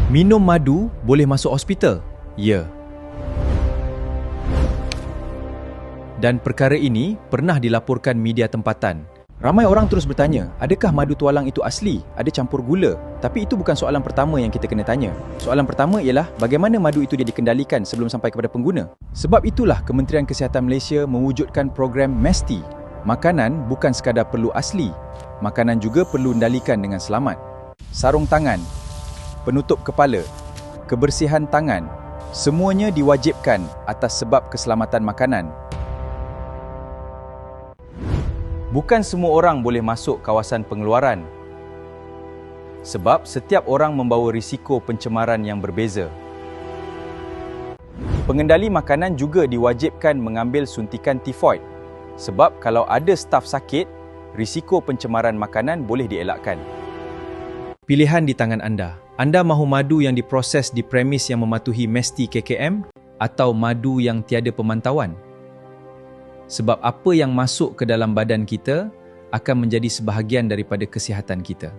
Minum madu boleh masuk hospital? Ya. Dan perkara ini pernah dilaporkan media tempatan. Ramai orang terus bertanya, adakah madu tualang itu asli? Ada campur gula? Tapi itu bukan soalan pertama yang kita kena tanya. Soalan pertama ialah bagaimana madu itu dia dikendalikan sebelum sampai kepada pengguna. Sebab itulah Kementerian Kesihatan Malaysia mewujudkan program MESTI. Makanan bukan sekadar perlu asli, makanan juga perlu kendalikan dengan selamat. Sarung tangan, penutup kepala, kebersihan tangan, semuanya diwajibkan atas sebab keselamatan makanan. Bukan semua orang boleh masuk kawasan pengeluaran sebab setiap orang membawa risiko pencemaran yang berbeza. Pengendali makanan juga diwajibkan mengambil suntikan tifoid sebab kalau ada staf sakit, risiko pencemaran makanan boleh dielakkan. Pilihan di tangan anda. Anda mahu madu yang diproses di premis yang mematuhi MESTI KKM atau madu yang tiada pemantauan? Sebab apa yang masuk ke dalam badan kita akan menjadi sebahagian daripada kesihatan kita.